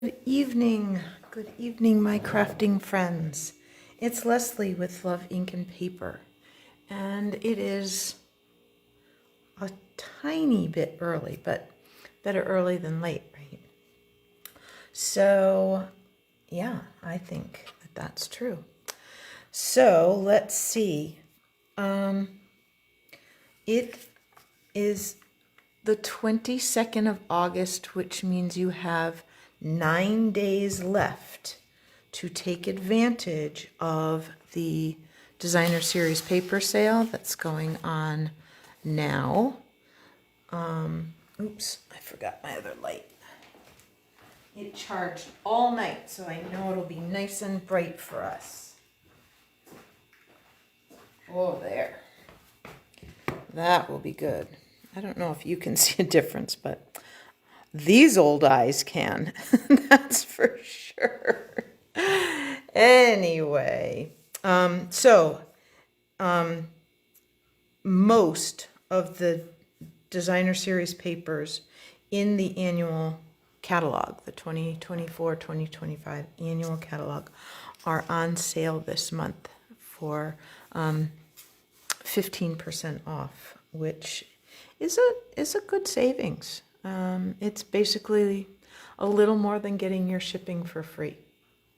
Good evening, my crafting friends. It's Leslie with Love, Ink, and Paper, and it is a tiny bit early, but better early than late, right? So, yeah, I think that that's true. So, let's see. It is the 22nd of August, which means you have 9 days left to take advantage of the Designer Series paper sale that's going on now. Oops, I forgot my other light. It charged all night, so I know it'll be nice and bright for us. Oh, there. That will be good. I don't know if you can see a difference, but these old eyes can. That's for sure. Anyway, most of the Designer Series papers in the annual catalog, the 2024-2025 annual catalog, are on sale this month for 15% off, which is a good savings. It's basically a little more than getting your shipping for free.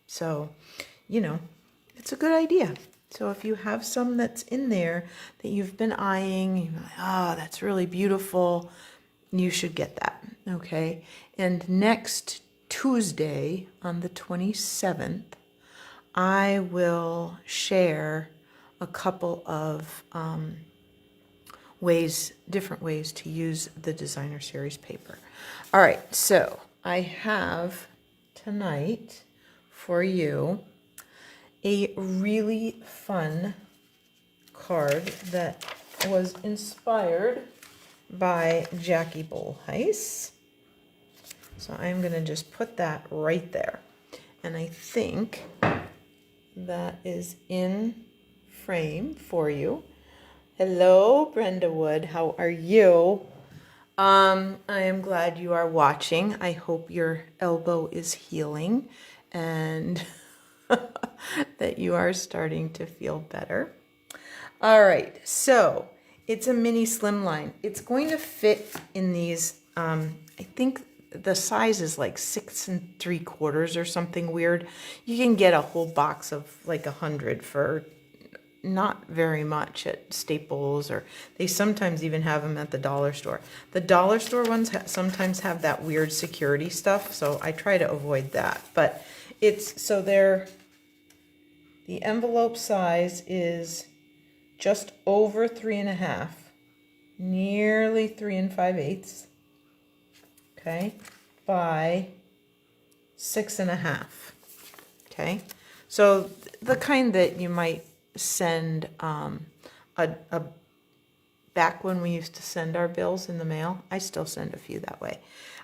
So, it's a good idea. So if you have some that's in there that you've been eyeing, you're like, oh, that's really beautiful, you should get that, okay? And next Tuesday on the 27th, I will share a couple of different ways to use the Designer Series paper. All right, so I have tonight for you a really fun card that was inspired by Jackie Bolheis. So I'm going to just put that right there. And I think that is in frame for you. Hello, Brenda Wood. How are you? I am glad you are watching. I hope your elbow is healing and that you are starting to feel better. All right, so it's a mini slimline. It's going to fit in these, I think the size is like 6 3/4 or something weird. You can get a whole box of like 100 for not very much at Staples, or they sometimes even have them at the dollar store. The dollar store ones sometimes have that weird security stuff, so I try to avoid that. But the envelope size is just over 3.5, nearly 3 5/8, okay, by 6.5, okay. So the kind that you might send back when we used to send our bills in the mail. I still send a few that way.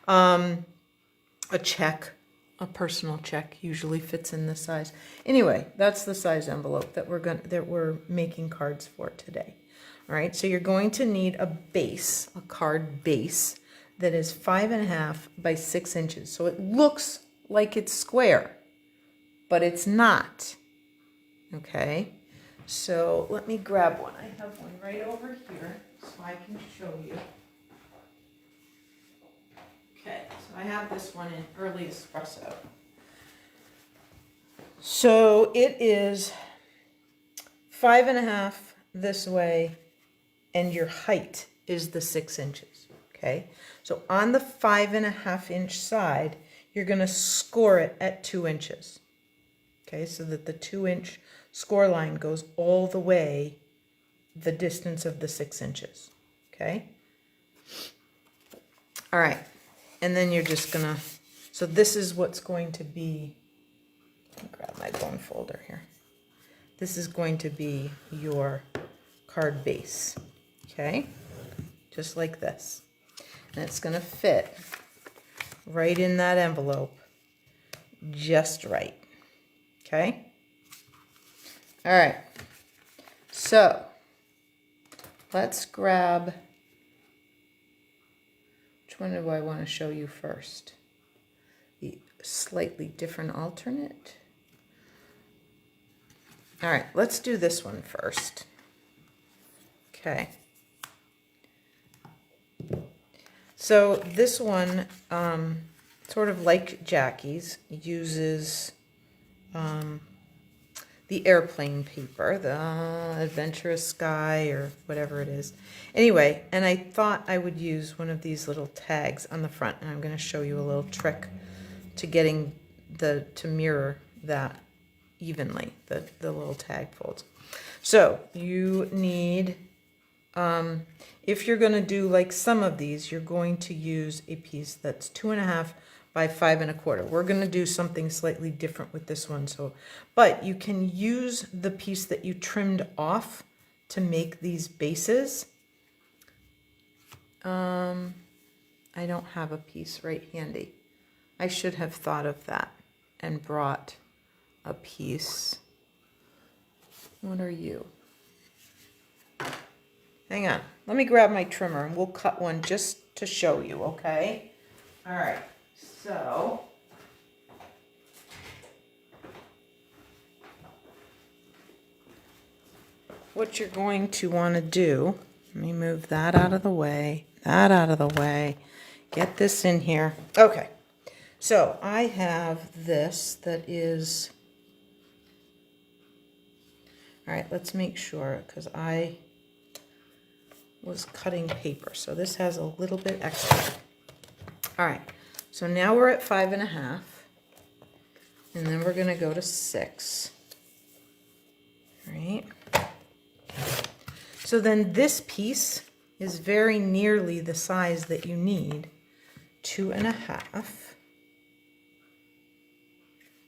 A check, a personal check usually fits in this size. Anyway, that's the size envelope that we're making cards for today. All right, so you're going to need a base, a card base that is 5.5 by 6 inches. So it looks like it's square, but it's not. Okay, so let me grab one. I have one right over here so I can show you. Okay, so I have this one in early espresso. So it is 5.5 this way, and your height is the 6 inches. Okay, so on the 5.5 inch side, you're going to score it at 2 inches. Okay, so that the 2 inch score line goes all the way the distance of the 6 inches. Okay. All right. And then you're just gonna, so this is what's going to be, let me grab my bone folder here. This is going to be your card base. Okay. Just like this. And it's going to fit right in that envelope just right. Okay. All right, so let's grab, which one do I want to show you first? slightly different alternate. All right, let's do this one first. Okay. So this one, sort of like Jackie's, uses the airplane paper, the Adventurous Sky or whatever it is. Anyway, and I thought I would use one of these little tags on the front, and I'm going to show you a little trick to getting to mirror that evenly, the little tag folds. So you need, if you're going to do like some of these, you're going to use a piece that's 2.5 by 5 1/4. We're going to do something slightly different with this one. So, but you can use the piece that you trimmed off to make these bases. I don't have a piece right handy. I should have thought of that and brought a piece. What are you? Hang on. Let me grab my trimmer and we'll cut one just to show you, okay? All right. So, what you're going to want to do, let me move that out of the way, get this in here. Okay, so I have this that is, all right, let's make sure, because I was cutting paper, so this has a little bit extra. All right. So now we're at 5 1/2, and then we're going to go to 6, right? So then this piece is very nearly the size that you need, 2.5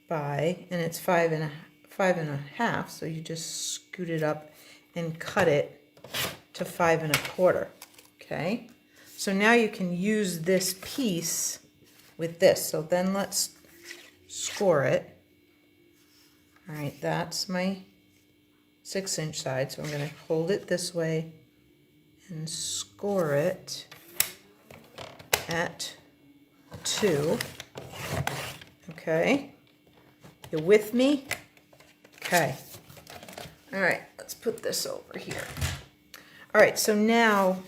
by, and it's 5 1/2, so you just scoot it up and cut it to 5 1/4, okay? So now you can use this piece with this. So then let's score it. All right, that's my 6-inch side. So I'm going to hold it this way and score it at 2. Okay. You with me? Okay. All right, let's put this over here. All right, so now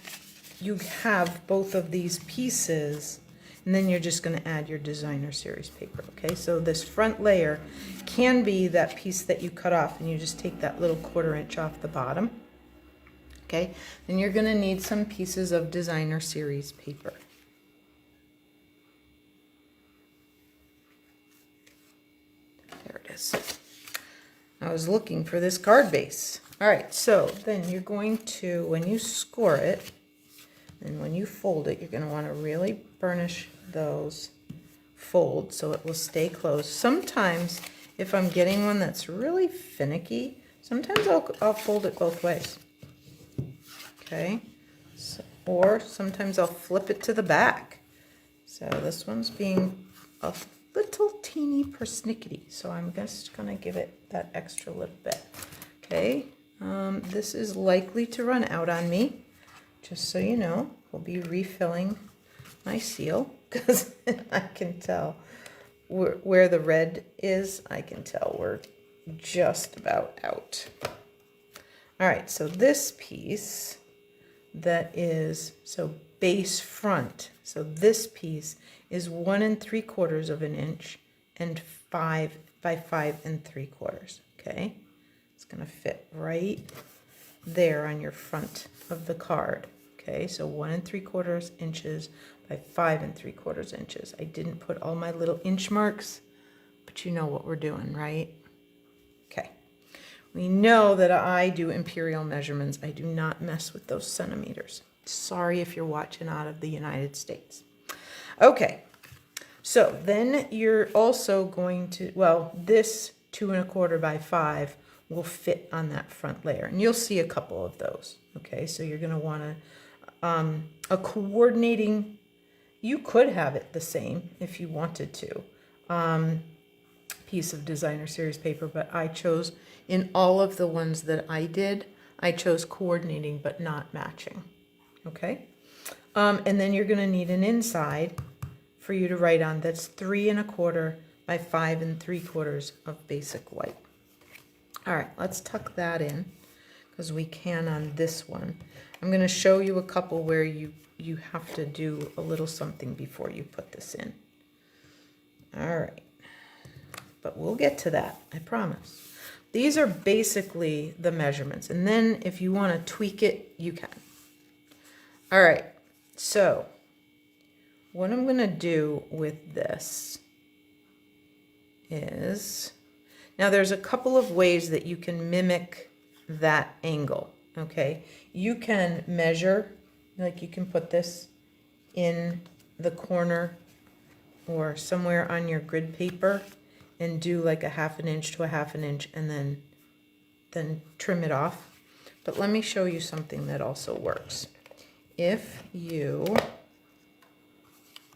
you have both of these pieces, and then you're just going to add your designer series paper, okay? So this front layer can be that piece that you cut off, and you just take that little 1/4 inch off the bottom, okay? Then you're going to need some pieces of designer series paper. There it is. I was looking for this card base. All right, so then you're going to, when you score it, and when you fold it, you're going to want to really burnish those folds so it will stay closed. Sometimes, if I'm getting one that's really finicky, sometimes I'll fold it both ways. Okay? So, or sometimes I'll flip it to the back. So this one's being a little teeny persnickety, so I'm just going to give it that extra little bit. Okay? This is likely to run out on me. Just so you know, we'll be refilling my seal because I can tell where the red is. I can tell we're just about out. All right, so this piece that is, so base front. So this piece is 1 3/4 of an inch and 5 by 5 3/4. Okay, it's going to fit right there on your front of the card. Okay, so 1 3/4 inches by 5 3/4 inches. I didn't put all my little inch marks, but you know what we're doing, right? Okay, we know that I do imperial measurements. I do not mess with those centimeters. Sorry if you're watching out of the United States. Okay, so then you're also going to, well, this 2 1/4 by 5 will fit on that front layer, and you'll see a couple of those. Okay, so you're going to want to a coordinating, you could have it the same if you wanted to, piece of designer series paper, but I chose, in all of the ones that I did, I chose coordinating but not matching. Okay, and then you're going to need an inside for you to write on that's 3 1/4 by 5 3/4 of basic white. All right, let's tuck that in because we can on this one. I'm going to show you a couple where you have to do a little something before you put this in. All right, but we'll get to that, I promise. These are basically the measurements, and then if you want to tweak it, you can. All right, so what I'm going to do with this is, now there's a couple of ways that you can mimic that angle, okay? You can measure, like you can put this in the corner or somewhere on your grid paper and do like a 1/2 inch to a 1/2 inch and then trim it off. But let me show you something that also works. If you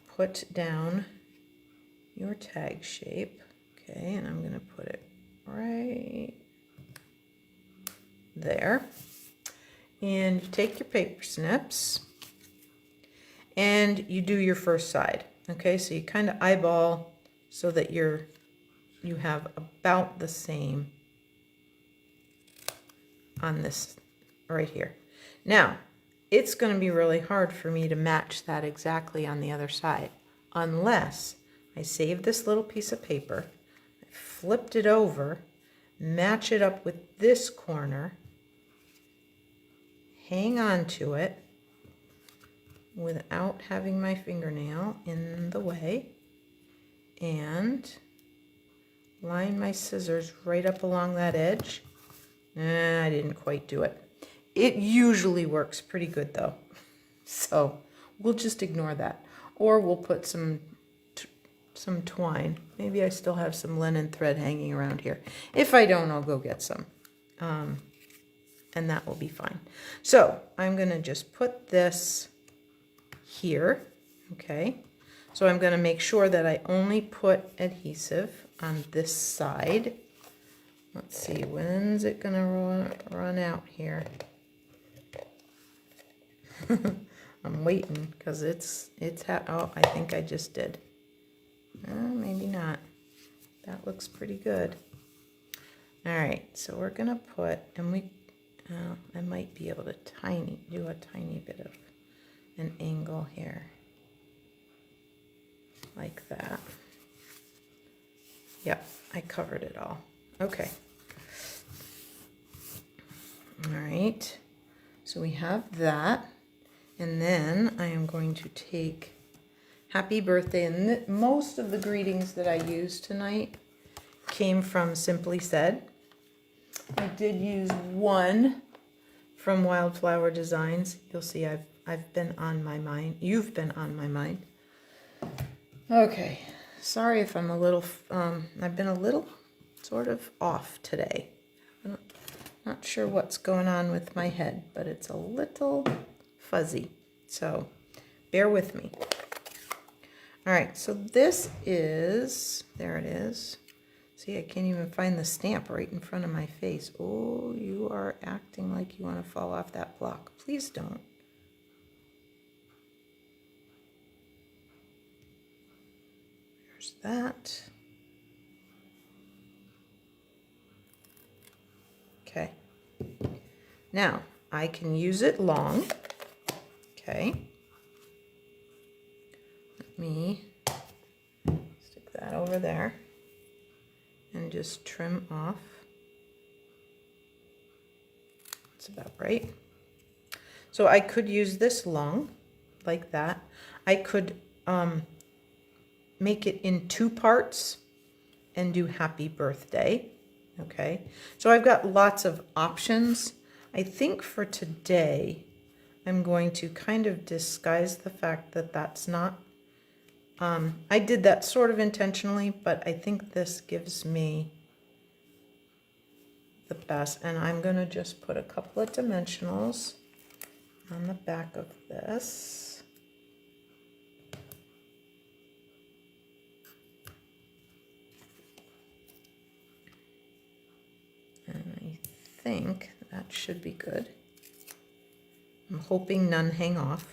put down your tag shape, okay, and I'm going to put it right there. And you take your paper snips and you do your first side. Okay, so you kind of eyeball so that you have about the same on this right here. Now, it's going to be really hard for me to match that exactly on the other side unless I save this little piece of paper, I flipped it over, match it up with this corner, hang on to it without having my fingernail in the way, and line my scissors right up along that edge. I didn't quite do it. It usually works pretty good though, so we'll just ignore that. Or we'll put some twine. Maybe I still have some linen thread hanging around here. If I don't, I'll go get some. And that will be fine. So I'm going to just put this here, okay? So I'm going to make sure that I only put adhesive on this side. Let's see, when's it going to run out here? I'm waiting because oh, I think I just did. Maybe not. That looks pretty good. All right, so we're going to put, and I might be able to do a tiny bit of an angle here, like that. Yep, I covered it all. Okay. All right, so we have that, and then I am going to take Happy Birthday, and most of the greetings that I used tonight came from Simply Said. I did use one from Wildflower Designs. You'll see I've been on my mind. You've been on my mind. Okay, sorry if I'm a little, I've been a little sort of off today. I'm not sure what's going on with my head, but it's a little fuzzy. So bear with me. All right, so this is, there it is. See, I can't even find the stamp right in front of my face. Oh, you are acting like you want to fall off that block. Please don't. There's that. Okay. Now, I can use it long. Okay. Let me stick that over there and just trim off. That's about right. So I could use this long, like that. I could make it in 2 parts and do Happy Birthday. Okay, so I've got lots of options. I think for today, I'm going to kind of disguise the fact that that's not, I did that sort of intentionally, but I think this gives me the best. And I'm going to just put a couple of dimensionals on the back of this. And I think that should be good. I'm hoping none hang off.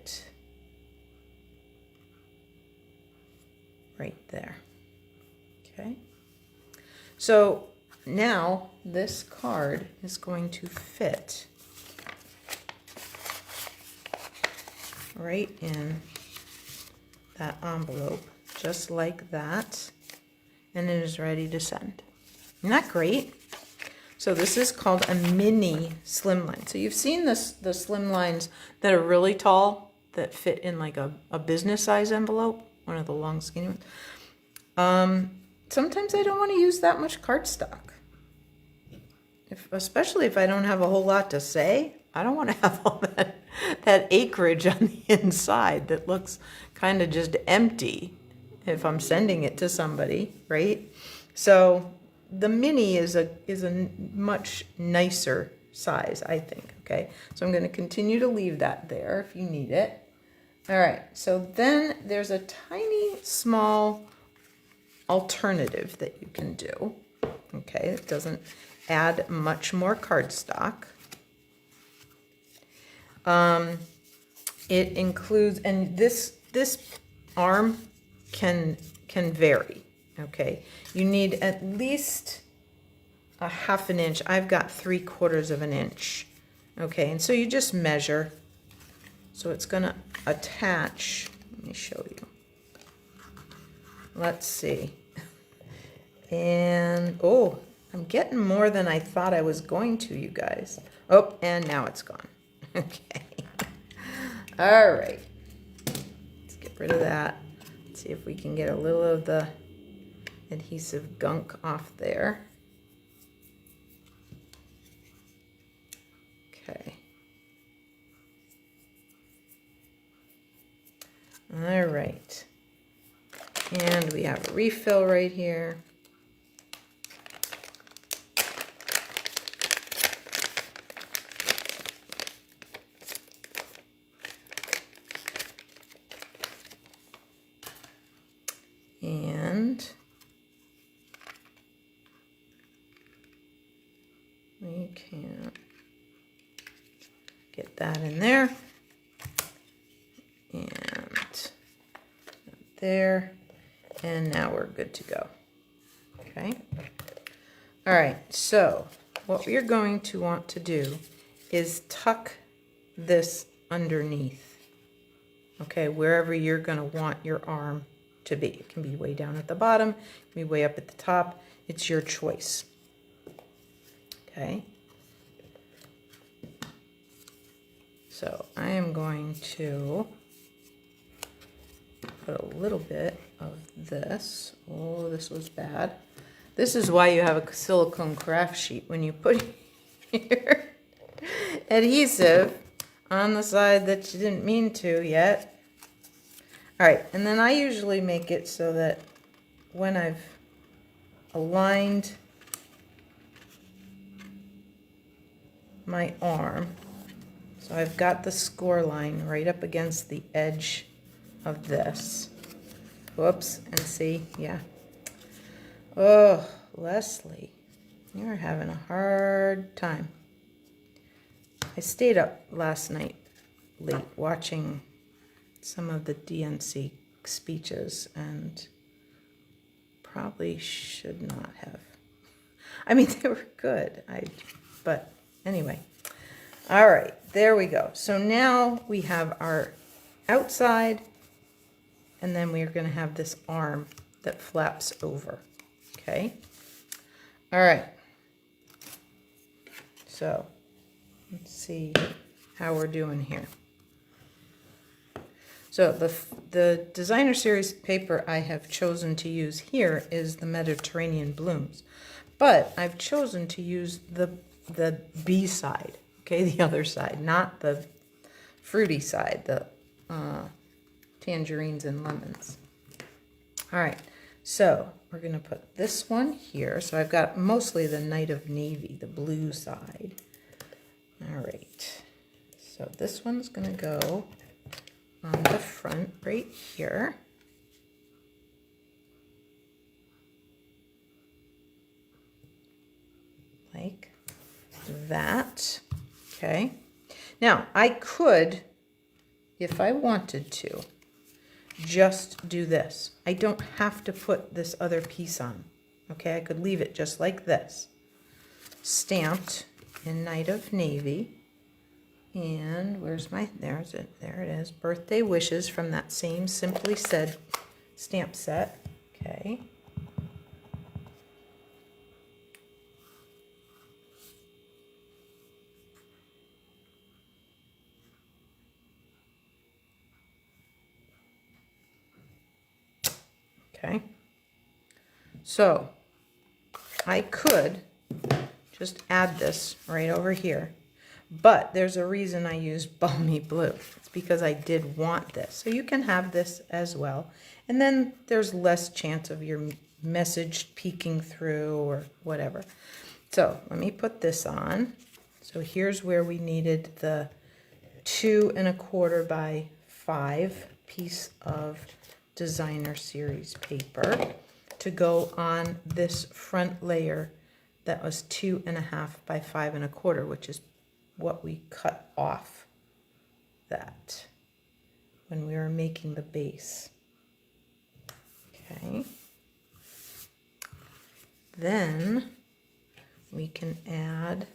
it right there. Okay. So now this card is going to fit right in that envelope, just like that, and it is ready to send. Isn't that great? So this is called a mini slimline. So you've seen this, the slimlines that are really tall, that fit in like a business size envelope, one of the long skinny ones. Sometimes I don't want to use that much cardstock. Especially if I don't have a whole lot to say, I don't want to have all that acreage on the inside that looks kind of just empty if I'm sending it to somebody, right? So the mini is a much nicer size, I think, okay? So I'm going to continue to leave that there if you need it. All right, so then there's a tiny, small alternative that you can do, okay? It doesn't add much more cardstock. It includes, and this arm can vary, okay? You need at least a ½ inch. I've got 3/4 of an inch, okay? And so you just measure. So it's gonna attach, let me show you. Let's see. And, oh, I'm getting more than I thought I was going to, you guys. Oh, and now it's gone. Okay. All right. Let's get rid of that. Let's see if we can get a little of the adhesive gunk off there. Okay. All right. And we have a refill right here. And we can get that in there. And there. And now we're good to go. Okay. All right. So what you're going to want to do is tuck this underneath. Okay. Wherever you're going to want your arm to be. It can be way down at the bottom, it can be way up at the top. It's your choice. Okay. So I am going to put a little bit of this. Oh, this was bad. This is why you have a silicone craft sheet. When you put your adhesive on the side that you didn't mean to yet. All right, and then I usually make it so that when I've aligned my arm, so I've got the score line right up against the edge of this. Whoops, and see, yeah. Oh, Leslie, you're having a hard time. I stayed up last night late watching some of the DNC speeches and probably should not have. I mean, they were good, but anyway. All right, there we go. So now we have our outside, and then we're going to have this arm that flaps over, okay? All right. So let's see how we're doing here. So the designer series paper I have chosen to use here is the Mediterranean Blooms, but I've chosen to use the B side, okay, the other side, not the fruity side, the tangerines and lemons. All right, so we're going to put this one here. So I've got mostly the Night of Navy, the blue side. All right, so this one's going to go on the front right here. Like that. Okay. Now I could if I wanted to, just do this. I don't have to put this other piece on. Okay, I could leave it just like this. Stamped in Night of Navy. And where's my, there's it, there it is. Birthday Wishes from that same Simply Said stamp set. Okay. Okay. So I could just add this right over here. But there's a reason I used Balmy Blue. It's because I did want this. So you can have this as well. And then there's less chance of your message peeking through or whatever. So let me put this on. So here's where we needed the 2 1/4 by 5 piece of designer series paper to go on this front layer that was 2 1/2 by 5 1/4, which is what we cut off that when we were making the base. Okay. Then we can add,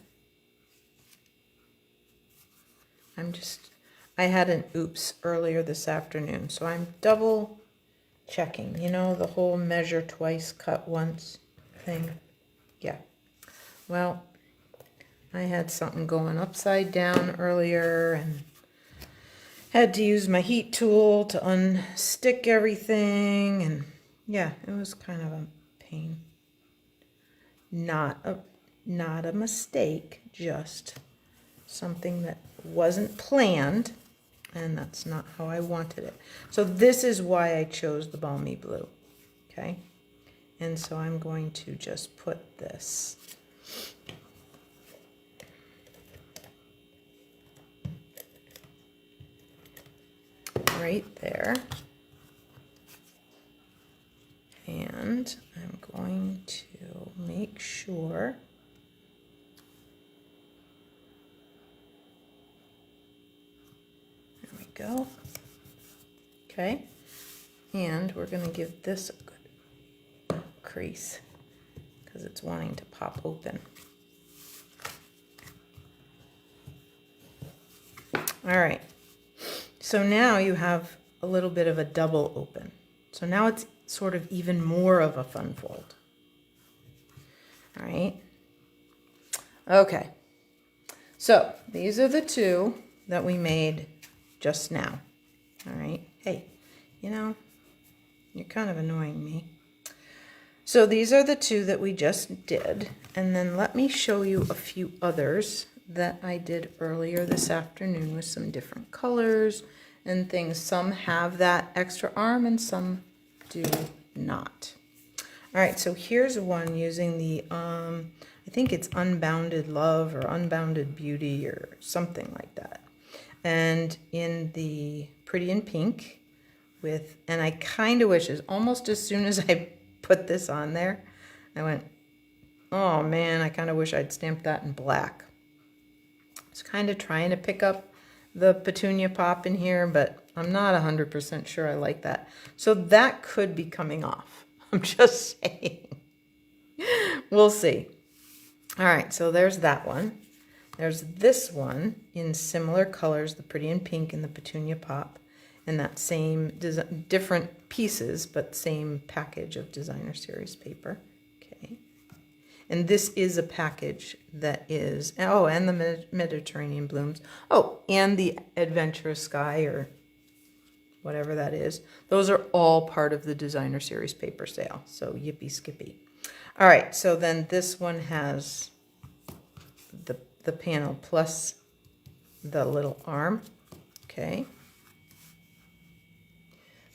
I had an oops earlier this afternoon, so I'm double checking, you know, the whole measure twice, cut once thing. Yeah. Well, I had something going upside down earlier and had to use my heat tool to unstick everything, and yeah, it was kind of a pain. Not a mistake, just something that wasn't planned, and that's not how I wanted it. So this is why I chose the Balmy Blue, okay? And so I'm going to just put this right there. And I'm going to make sure there we go. Okay. And we're going to give this a good crease because it's wanting to pop open. All right. So now you have a little bit of a double open. So now it's sort of even more of a fun fold. All right. Okay. So these are the two that we made just now. All right. Hey, you know, you're kind of annoying me. So these are the two that we just did. And then let me show you a few others that I did earlier this afternoon with some different colors and things. Some have that extra arm and some do not. All right, so here's one using the, I think it's Unbounded Love or Unbounded Beauty or something like that. And in the Pretty in Pink with, and I kind of wish, almost as soon as I put this on there, I went, oh man, I kind of wish I'd stamped that in black. I was kind of trying to pick up the petunia pop in here, but I'm not 100% sure I like that. So that could be coming off. I'm just saying. We'll see. All right, so there's that one. There's this one in similar colors, the Pretty in Pink and the Petunia Pop, and that same different pieces, but same package of designer series paper. Okay. And this is a package that is, oh, and the Mediterranean Blooms. Oh, and the Adventurous Sky or whatever that is. Those are all part of the designer series paper sale. So yippee skippy. All right, so then this one has the panel plus the little arm. Okay.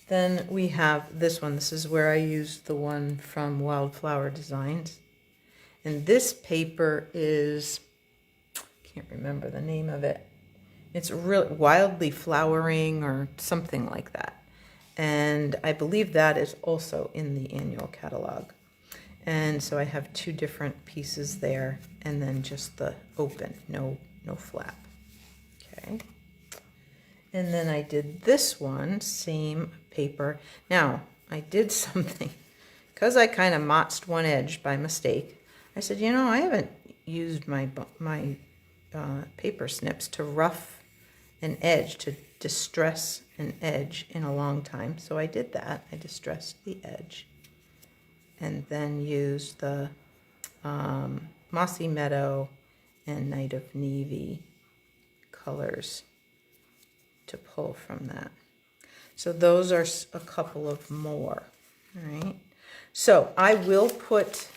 Then we have this one. This is where I used the one from Wildflower Designs. And this paper is, can't remember the name of it. It's really Wildly Flowering or something like that. And I believe that is also in the annual catalog. And so I have two different pieces there and then just the open, no flap. Okay. And then I did this one, same paper. Now, I did something, because I kind of motzed one edge by mistake. I said, you know, I haven't used my paper snips to rough an edge, to distress an edge in a long time. So I did that. I distressed the edge and then used the Mossy Meadow and Night of Navy colors to pull from that. So those are a couple of more. All right. So I will put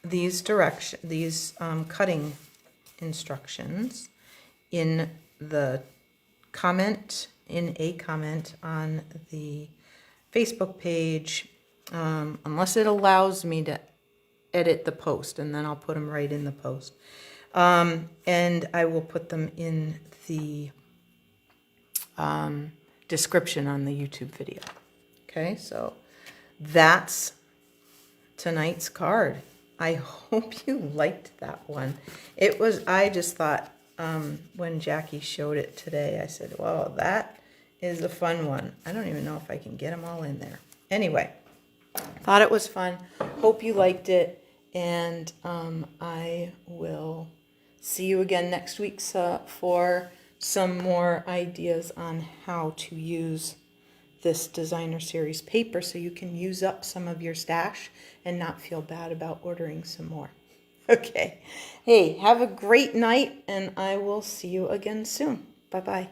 these cutting instructions in a comment on the Facebook page, unless it allows me to edit the post, and then I'll put them right in the post. And I will put them in the description on the YouTube video. Okay, so that's tonight's card. I hope you liked that one. I just thought, when Jackie showed it today, I said, well, that is a fun one. I don't even know if I can get them all in there. Anyway, thought it was fun. Hope you liked it. And I will see you again next week for some more ideas on how to use this designer series paper so you can use up some of your stash and not feel bad about ordering some more. Okay. Hey, have a great night, and I will see you again soon. Bye-bye.